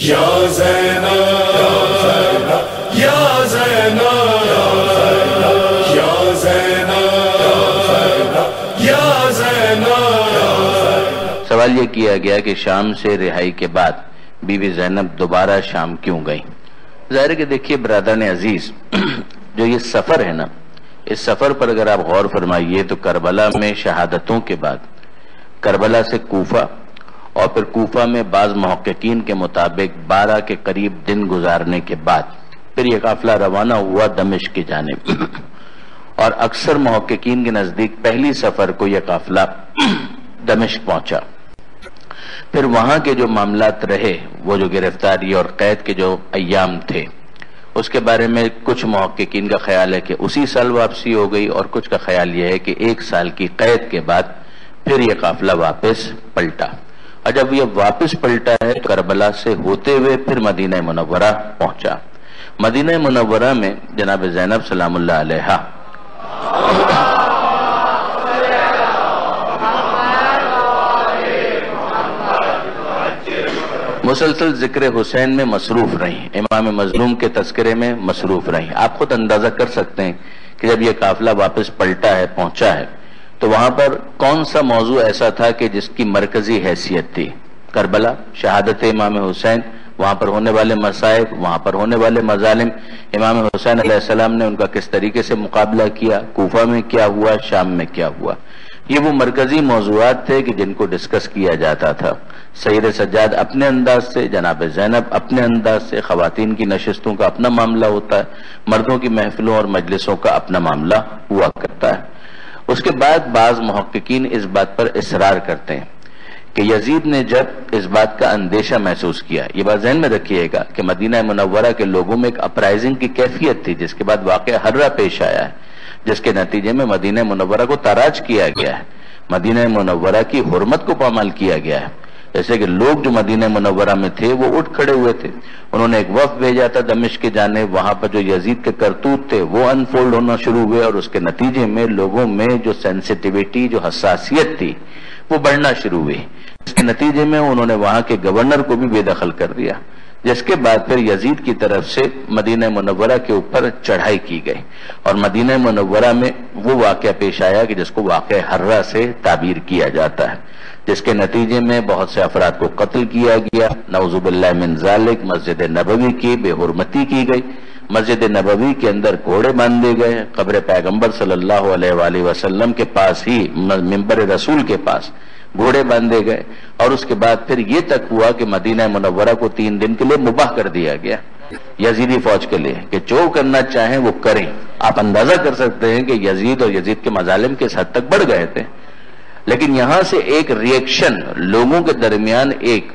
یا زینب یا زینب یا زینب یا زینب۔ سوال یہ کیا گیا کہ شام سے رہائی کے بعد بی بی زینب دوبارہ شام کیوں گئیں؟ ظاہر ہے کہ دیکھیے برادران عزیز، جو یہ سفر ہے نا، اس سفر پر اگر آپ غور فرمائیے تو کربلا میں شہادتوں کے بعد کربلا سے کوفہ اور پھر کوفہ میں بعض محققین کے مطابق 12 کے قریب دن گزارنے کے بعد پھر یہ قافلہ روانہ ہوا دمشق کی جانب، اور اکثر محققین کے نزدیک پہلی سفر کو یہ قافلہ دمشق پہنچا۔ پھر وہاں کے جو معاملات رہے، وہ جو گرفتاری اور قید کے جو ایام تھے، اس کے بارے میں کچھ محققین کا خیال ہے کہ اسی سال واپسی ہو گئی، اور کچھ کا خیال یہ ہے کہ 1 سال کی قید کے بعد پھر یہ قافلہ واپس پلٹا، اور جب یہ واپس پلٹا ہے تو کربلا سے ہوتے ہوئے پھر مدینہ منورہ پہنچا۔ مدینہ منورہ میں جناب زینب سلام اللہ علیہا مسلسل ذکر حسین میں مصروف رہیں، امام مظلوم کے تذکرے میں مصروف رہیں۔ آپ خود اندازہ کر سکتے ہیں کہ جب یہ قافلہ واپس پلٹا ہے، پہنچا ہے، تو وہاں پر کون سا موضوع ایسا تھا کہ جس کی مرکزی حیثیت تھی؟ کربلا، شہادت امام حسین، وہاں پر ہونے والے مصائب، وہاں پر ہونے والے مظالم، امام حسین علیہ السلام نے ان کا کس طریقے سے مقابلہ کیا، کوفہ میں کیا ہوا، شام میں کیا ہوا۔ یہ وہ مرکزی موضوعات تھے کہ جن کو ڈسکس کیا جاتا تھا۔ سید سجاد اپنے انداز سے، جناب زینب اپنے انداز سے، خواتین کی نشستوں کا اپنا معاملہ ہوتا ہے، مردوں کی محفلوں اور مجلسوں کا اپنا معاملہ ہوا کرتا ہے۔ اس کے بعد بعض محققین اس بات پر اصرار کرتے ہیں کہ یزید نے جب اس بات کا اندیشہ محسوس کیا، یہ بات ذہن میں رکھیے گا کہ مدینہ منورہ کے لوگوں میں ایک اپرائزنگ کی کیفیت تھی، جس کے بعد واقعہ ہررہ پیش آیا ہے، جس کے نتیجے میں مدینہ منورہ کو تاراج کیا گیا ہے، مدینہ منورہ کی حرمت کو پامال کیا گیا ہے۔ جیسے کہ لوگ جو مدینہ منورہ میں تھے وہ اٹھ کھڑے ہوئے تھے، انہوں نے ایک وفد بھیجا تھا دمشق کے جانب، وہاں پر جو یزید کے کرتوت تھے وہ انفولڈ ہونا شروع ہوئے، اور اس کے نتیجے میں لوگوں میں جو سینسیٹیویٹی، جو حساسیت تھی، وہ بڑھنا شروع ہوئی۔ اس کے نتیجے میں انہوں نے وہاں کے گورنر کو بھی بے دخل کر دیا، جس کے بعد پھر یزید کی طرف سے مدینہ منورہ کے اوپر چڑھائی کی گئی، اور مدینہ منورہ میں وہ واقعہ پیش آیا کہ جس کو واقعہ ہررہ سے تعبیر کیا جاتا ہے، جس کے نتیجے میں بہت سے افراد کو قتل کیا گیا، نعوذ باللہ من ذالک، مسجد نبوی کی بے حرمتی کی گئی، مسجد نبوی کے اندر گھوڑے باندھے گئے، قبر پیغمبر صلی اللہ علیہ وآلہ وسلم کے پاس ہی، منبر رسول کے پاس گھوڑے باندھے گئے، اور اس کے بعد پھر یہ تک ہوا کہ مدینہ منورہ کو 3 دن کے لیے مباح کر دیا گیا یزیدی فوج کے لیے، کہ جو کرنا چاہیں وہ کریں۔ آپ اندازہ کر سکتے ہیں کہ یزید اور یزید کے مظالم کس حد تک بڑھ گئے تھے، لیکن یہاں سے ایک ریئیکشن، لوگوں کے درمیان ایک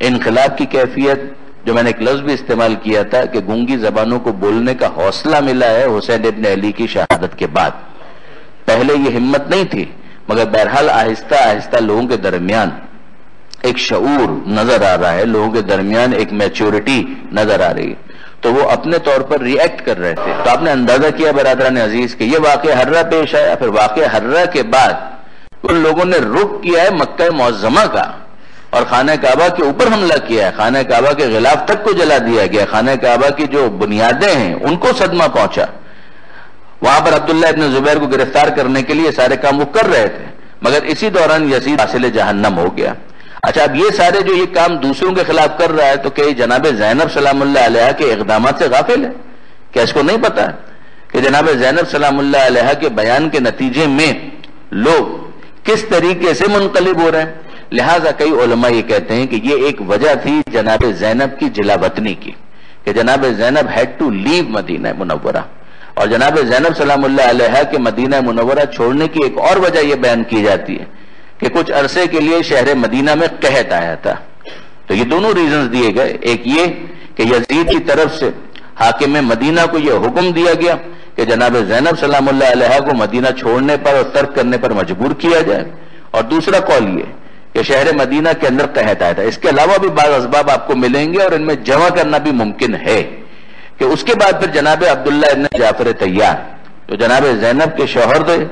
انقلاب کی کیفیت، جو میں نے ایک لفظ بھی استعمال کیا تھا کہ گونگی زبانوں کو بولنے کا حوصلہ ملا ہے حسین ابن علی کی شہادت کے بعد۔ پہلے یہ ہمت نہیں تھی، مگر بہرحال آہستہ آہستہ لوگوں کے درمیان ایک شعور نظر آ رہا ہے، لوگوں کے درمیان ایک میچورٹی نظر آ رہی ہے، تو وہ اپنے طور پر ری ایکٹ کر رہے تھے۔ تو آپ نے اندازہ کیا برادران عزیز کہ یہ واقعہ ہررہ پیش آیا، پھر واقعہ ہررہ کے بعد ان لوگوں نے رخ کیا ہے مکہ معظمہ کا، اور خانہ کعبہ کے اوپر حملہ کیا ہے، خانہ کعبہ کے غلاف تک کو جلا دیا گیا، خانہ کعبہ کی جو بنیادیں ہیں ان کو صدمہ پہنچا۔ وہاں پر عبداللہ ابن زبیر کو گرفتار کرنے کے لیے سارے کام وہ کر رہے تھے، مگر اسی دوران یزید حاصل جہنم ہو گیا۔ اچھا، اب یہ سارے جو یہ کام دوسروں کے خلاف کر رہا ہے، تو کہ جناب زینب سلام اللہ علیہ کے اقدامات سے غافل ہے؟ کیا اس کو نہیں پتا کہ جناب زینب سلام اللہ علیہ کے بیان کے نتیجے میں لوگ کس طریقے سے منقلب ہو رہے ہیں؟ لہٰذا کئی علماء یہ کہتے ہیں کہ یہ ایک وجہ تھی جناب زینب کی جلا وطنی کی، کہ جناب زینب ہیڈ ٹو لیو مدینہ منورہ، اور جناب زینب سلام اللہ علیہ کے مدینہ منورہ چھوڑنے کی ایک اور وجہ یہ بیان کی جاتی ہے کہ کچھ عرصے کے لیے شہر مدینہ میں قحط آیا تھا۔ تو یہ دونوں ریزنز دیے گئے، ایک یہ کہ یزید کی طرف سے حاکم مدینہ کو یہ حکم دیا گیا کہ جناب زینب سلام اللہ علیہ کو مدینہ چھوڑنے پر اور ترک کرنے پر مجبور کیا جائے، اور دوسرا قول یہ کہ شہر مدینہ کے اندر قحط آیا تھا۔ اس کے علاوہ بھی بعض اسباب آپ کو ملیں گے، اور ان میں جمع کرنا بھی ممکن ہے کہ اس کے بعد پھر جناب عبداللہ ابن جعفر طیار جو جناب زینب کے شوہر تھے،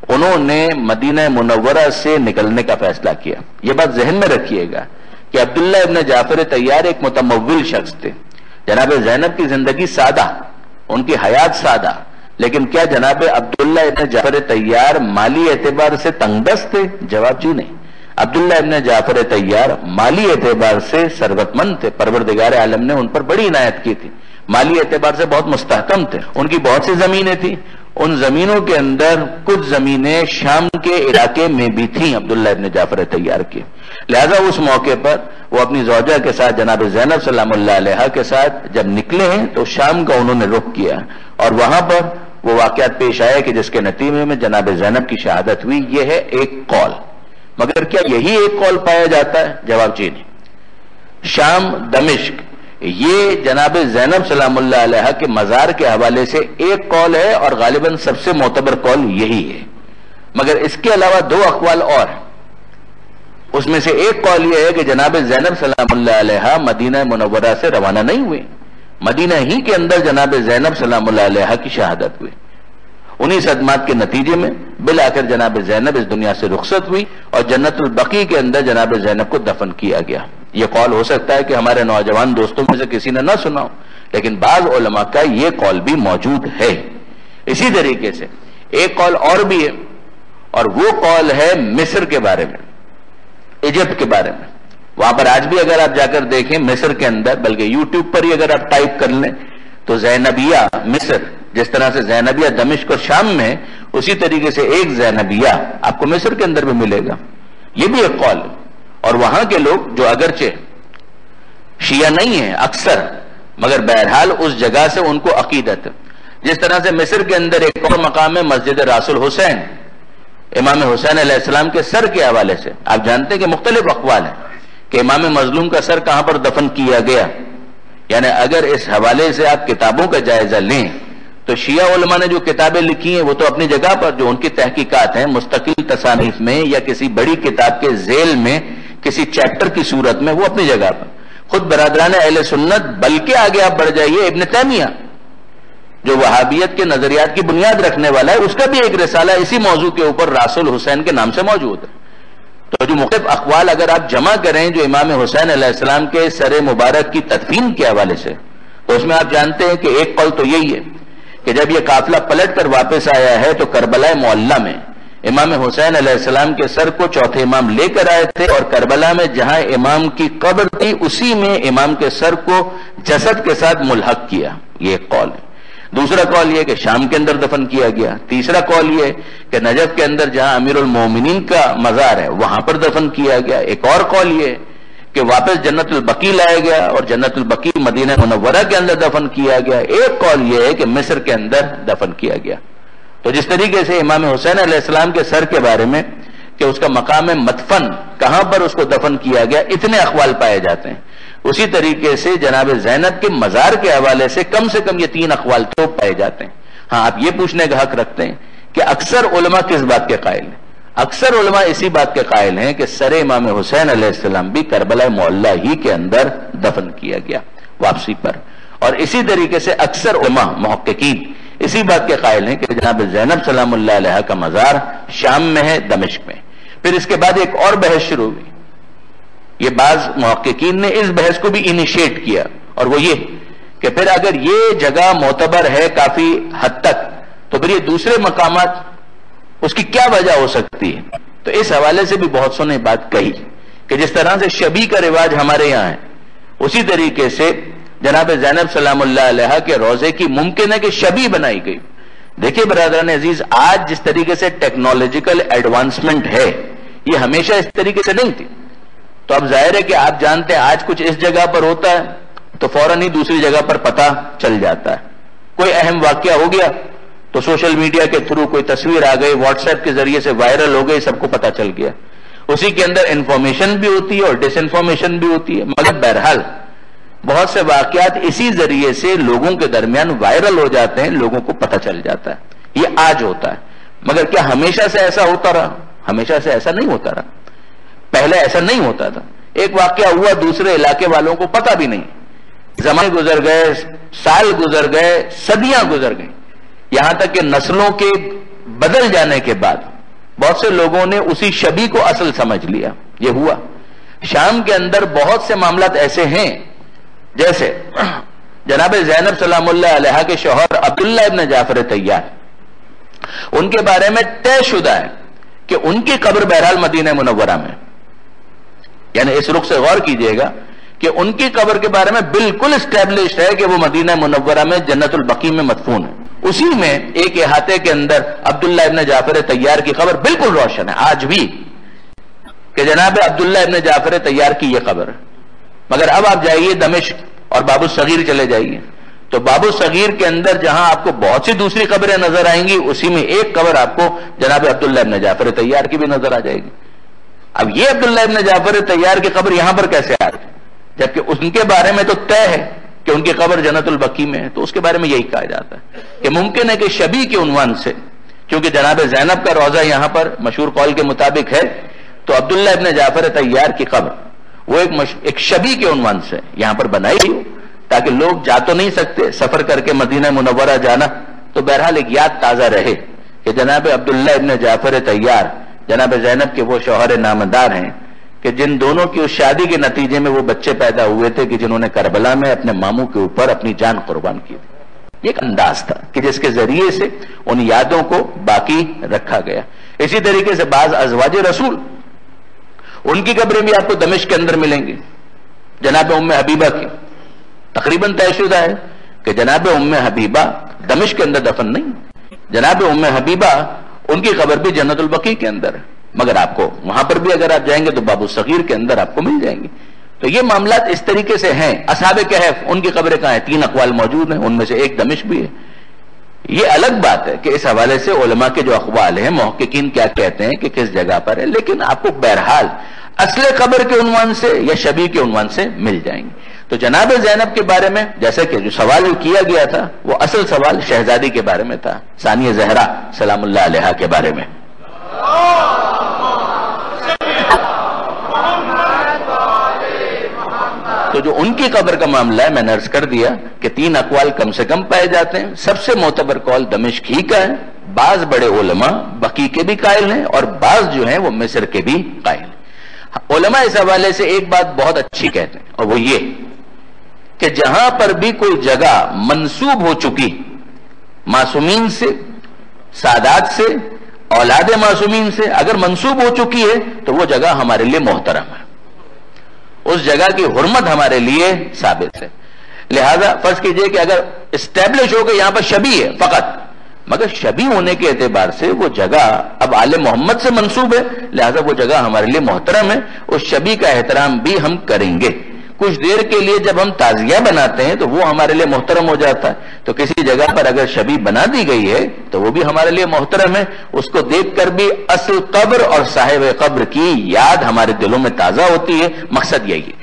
انہوں نے مدینہ منورہ سے نکلنے کا فیصلہ کیا۔ یہ بات ذہن میں رکھیے گا کہ عبداللہ ابن جعفر طیار ایک متمول شخص تھے. جناب زینب کی زندگی سادہ، ان کی حیات سادہ، لیکن کیا جناب عبداللہ ابن جعفر طیار مالی اعتبار سے تنگ دست تھے؟ جواب جی نہیں. عبداللہ ابن جعفر طیار مالی اعتبار سے ثروت مند تھے. پروردگار عالم نے ان پر بڑی عنایت کی تھی. مالی اعتبار سے بہت مستحکم تھے. ان کی بہت سی زمینیں تھیں. ان زمینوں کے اندر کچھ زمینیں شام کے علاقے میں بھی تھیں عبداللہ ابن جعفر طیار کی. لہذا اس موقع پر وہ اپنی زوجہ کے ساتھ جناب زینب سلام اللہ علیہ کے ساتھ جب نکلے ہیں تو شام کا انہوں نے رخ کیا اور وہاں پر وہ واقعات پیش آئے کہ جس کے نتیجے میں جناب زینب کی شہادت ہوئی. یہ ہے ایک قول. مگر کیا یہی ایک قول پایا جاتا ہے؟ جواب جی نہیں. شام، دمشق، یہ جناب زینب سلام اللہ علیہ کے مزار کے حوالے سے ایک قول ہے اور غالباً سب سے معتبر قول یہی ہے. مگر اس کے علاوہ دو اقوال اور ہیں. اس میں سے ایک قول یہ ہے کہ جناب زینب سلام اللہ علیہ مدینہ منورہ سے روانہ نہیں ہوئے. مدینہ ہی کے اندر جناب زینب سلام اللہ علیہ کی شہادت ہوئی. انہی صدمات کے نتیجے میں بالآخر جناب زینب اس دنیا سے رخصت ہوئی اور جنت البقیع کے اندر جناب زینب کو دفن کیا گیا. یہ قول ہو سکتا ہے کہ ہمارے نوجوان دوستوں میں سے کسی نے نہ سنا ہو، لیکن بعض علماء کا یہ قول بھی موجود ہے. اسی طریقے سے ایک قول اور بھی ہے اور وہ قول ہے مصر کے بارے میں، ایجپٹ کے بارے میں. وہاں پر آج بھی اگر آپ جا کر دیکھیں مصر کے اندر، بلکہ یوٹیوب پر ہی اگر آپ ٹائپ کر لیں تو زینبیہ مصر، جس طرح سے زینبیہ دمشق اور شام میں، اسی طریقے سے ایک زینبیہ آپ کو مصر کے اندر بھی ملے گا. یہ بھی ایک قول ہے. اور وہاں کے لوگ جو اگرچہ شیعہ نہیں ہیں اکثر، مگر بہرحال اس جگہ سے ان کو عقیدت ہے. جس طرح سے مصر کے اندر ایک اور مقام ہے مسجد راس الحسین، امام حسین علیہ السلام کے سر کے حوالے سے. آپ جانتے ہیں کہ مختلف اقوال ہیں کہ امام مظلوم کا سر کہاں پر دفن کیا گیا. یعنی اگر اس حوالے سے آپ کتابوں کا جائزہ لیں تو شیعہ علماء نے جو کتابیں لکھی ہیں وہ تو اپنی جگہ پر، جو ان کی تحقیقات ہیں مستقل تصانیف میں یا کسی بڑی کتاب کے ذیل میں کسی چیپٹر کی صورت میں، وہ اپنی جگہ پر. خود برادران اہل سنت، بلکہ آگے آپ بڑھ جائیے ابن تیمیہ جو وہابیت کے نظریات کی بنیاد رکھنے والا ہے، اس کا بھی ایک رسالہ اسی موضوع کے اوپر راس الحسین کے نام سے موجود ہے. تو جو مختلف اقوال اگر آپ جمع کریں جو امام حسین علیہ السلام کے سر مبارک کی تدفین کے حوالے سے، تو اس میں آپ جانتے ہیں کہ ایک قول تو یہی ہے کہ جب یہ قافلہ پلٹ کر واپس آیا ہے تو کربلا معلہ میں امام حسین علیہ السلام کے سر کو چوتھے امام لے کر آئے تھے اور کربلا میں جہاں امام کی قبر تھی اسی میں امام کے سر کو جسد کے ساتھ ملحق کیا. یہ ایک قول ہے. دوسرا قول یہ کہ شام کے اندر دفن کیا گیا. تیسرا قول یہ کہ نجف کے اندر جہاں امیر المومنین کا مزار ہے وہاں پر دفن کیا گیا. ایک اور قول یہ کہ واپس جنت البقیع لایا گیا اور جنت البقیع مدینہ منورہ کے اندر دفن کیا گیا. ایک قول یہ ہے کہ مصر کے اندر دفن کیا گیا. تو جس طریقے سے امام حسین علیہ السلام کے سر کے بارے میں کہ اس کا مقام مدفن کہاں پر اس کو دفن کیا گیا، اتنے اقوال پائے جاتے ہیں. اسی طریقے سے جناب زینب کے مزار کے حوالے سے کم یہ 3 اقوال تو پائے جاتے ہیں. ہاں، آپ یہ پوچھنے کا حق رکھتے ہیں کہ اکثر علماء کس بات کے قائل ہیں؟ اکثر علماء اسی بات کے قائل ہیں کہ سر امام حسین علیہ السلام بھی کربلا معلہ ہی کے اندر دفن کیا گیا واپسی پر. اور اسی طریقے سے اکثر علماء محققین اسی بات کے قائل ہیں کہ جناب زینب سلام اللہ علیہ کا مزار شام میں ہے، دمشق میں. پھر اس کے بعد ایک اور بحث شروع ہوئی. یہ بعض محققین نے اس بحث کو بھی انیشیٹ کیا اور وہ یہ کہ پھر اگر یہ جگہ معتبر ہے کافی حد تک تو پھر یہ دوسرے مقامات اس کی کیا وجہ ہو سکتی ہے. تو اس حوالے سے بھی بہت سو نے بات کہی کہ جس طرح سے شبی کا رواج ہمارے یہاں ہے اسی طریقے سے جناب زینب سلام اللہ علیہ کے روزے کی ممکن ہے کہ شبی بنائی گئی. دیکھیے برادران عزیز، آج جس طریقے سے ٹیکنالوجیکل ایڈوانسمنٹ ہے یہ ہمیشہ اس طریقے سے نہیں تھی. تو اب ظاہر ہے کہ آپ جانتے ہیں آج کچھ اس جگہ پر ہوتا ہے تو فوراً ہی دوسری جگہ پر پتہ چل جاتا ہے. کوئی اہم واقعہ ہو گیا تو سوشل میڈیا کے تھرو کوئی تصویر آ گئی، واٹس ایپ کے ذریعے سے وائرل ہو گئی، سب کو پتہ چل گیا. اسی کے اندر انفارمیشن بھی ہوتی ہے اور ڈس انفارمیشن بھی ہوتی ہے. مگر بہرحال بہت سے واقعات اسی ذریعے سے لوگوں کے درمیان وائرل ہو جاتے ہیں، لوگوں کو پتہ چل جاتا ہے. یہ آج ہوتا ہے. مگر کیا ہمیشہ سے ایسا ہوتا رہا؟ ہمیشہ سے ایسا نہیں ہوتا رہا. پہلے ایسا نہیں ہوتا تھا. ایک واقعہ ہوا، دوسرے علاقے والوں کو پتہ بھی نہیں. زمانے گزر گئے، سال گزر گئے، صدیاں گزر گئیں، یہاں تک کہ نسلوں کے بدل جانے کے بعد بہت سے لوگوں نے اسی شبی کو اصل سمجھ لیا. یہ ہوا. شام کے اندر بہت سے معاملات ایسے ہیں، جیسے جناب زینب سلام اللہ علیہا کے شوہر عبداللہ ابن جعفر طیار، ان کے بارے میں طے شدہ ہے کہ ان کی قبر بہرحال مدینہ منورہ میں، یعنی اس رخ سے غور کیجئے گا کہ ان کی قبر کے بارے میں بالکل اسٹیبلشڈ ہے کہ وہ مدینہ منورہ میں جنت البقیع میں مدفون ہے. اسی میں ایک احاطے کے اندر عبداللہ ابن جعفر طیار کی قبر بالکل روشن ہے آج بھی کہ جناب عبداللہ ابن جعفر طیار کی یہ قبر. مگر اب آپ جائیے دمشق اور باب الصغیر چلے جائیے تو باب الصغیر کے اندر جہاں آپ کو بہت سی دوسری قبریں نظر آئیں گی، اسی میں ایک قبر آپ کو جناب عبداللہ ابن جعفر طیار کی بھی نظر آ جائے گی. اب یہ عبداللہ ابن جعفر طیار کی قبر یہاں پر کیسے آ گئی، جبکہ ان کے بارے میں تو طے ہے کہ ان کی قبر جنت البقیع میں ہے. تو اس کے بارے میں یہی کہا جاتا ہے کہ ممکن ہے کہ شبیہ کے عنوان سے، کیونکہ جناب زینب کا روضہ یہاں پر مشہور قول کے مطابق ہے، تو عبداللہ ابن جعفر طیار کی قبر وہ ایک شبیہ کے عنوان سے یہاں پر بنائی گئی تاکہ لوگ جا تو نہیں سکتے سفر کر کے مدینہ منورہ جانا، تو بہرحال ایک یاد تازہ رہے کہ جناب عبداللہ ابن جعفر طیار جناب زینب کے وہ شوہر نامدار ہیں کہ جن دونوں کی اس شادی کے نتیجے میں وہ بچے پیدا ہوئے تھے کہ جنہوں نے کربلا میں اپنے ماموں کے اوپر اپنی جان قربان کی تھی. یہ ایک انداز تھا کہ جس کے ذریعے سے ان یادوں کو باقی رکھا گیا. اسی طریقے سے بعض ازواج رسول، ان کی قبریں بھی آپ کو دمشق کے اندر ملیں گی. جناب ام حبیبہ کی تقریباً طے شدہ ہے کہ جناب ام حبیبہ دمشق کے اندر دفن نہیں، جناب ام حبیبہ ان کی قبر بھی جنت البقیع کے اندر ہے، مگر آپ کو وہاں پر بھی اگر آپ جائیں گے تو باب الصغیر کے اندر آپ کو مل جائیں گی. تو یہ معاملات اس طریقے سے ہیں. اصحاب کہف ان کی قبریں کہاں ہیں؟ 3 اقوال موجود ہیں، ان میں سے ایک دمشق بھی ہے. یہ الگ بات ہے کہ اس حوالے سے علماء کے جو اقوال ہیں، محققین کیا کہتے ہیں کہ کس جگہ پر ہے، لیکن آپ کو بہرحال اصل قبر کے عنوان سے یا شبیہ کے عنوان سے مل جائیں گے. تو جناب زینب کے بارے میں جیسا کہ جو سوال کیا گیا تھا وہ اصل سوال شہزادی کے بارے میں تھا، ثانیہ زہرا سلام اللہ علیہا کے بارے میں. تو جو ان کی قبر کا معاملہ ہے میں نے عرض کر دیا کہ 3 اقوال کم سے کم پائے جاتے ہیں. سب سے معتبر قول دمشق ہی کا ہے. بعض بڑے علماء بقیع کے بھی قائل ہیں اور بعض جو ہیں وہ مصر کے بھی قائل ہیں. علماء اس حوالے سے ایک بات بہت اچھی کہتے ہیں اور وہ یہ کہ جہاں پر بھی کوئی جگہ منسوب ہو چکی معصومین سے، سادات سے، اولاد معصومین سے، اگر منسوب ہو چکی ہے تو وہ جگہ ہمارے لیے محترم ہے، اس جگہ کی حرمت ہمارے لیے ثابت ہے. لہذا فرض کیجئے کہ اگر اسٹیبلش ہو کہ یہاں پر شبیہ ہے فقط، مگر شبیہ ہونے کے اعتبار سے وہ جگہ اب آل محمد سے منسوب ہے، لہذا وہ جگہ ہمارے لیے محترم ہے، اس شبیہ کا احترام بھی ہم کریں گے. کچھ دیر کے لیے جب ہم تعزیہ بناتے ہیں تو وہ ہمارے لیے محترم ہو جاتا ہے. تو کسی جگہ پر اگر شبیہ بنا دی گئی ہے تو وہ بھی ہمارے لیے محترم ہے، اس کو دیکھ کر بھی اصل قبر اور صاحب قبر کی یاد ہمارے دلوں میں تازہ ہوتی ہے. مقصد یہی ہے.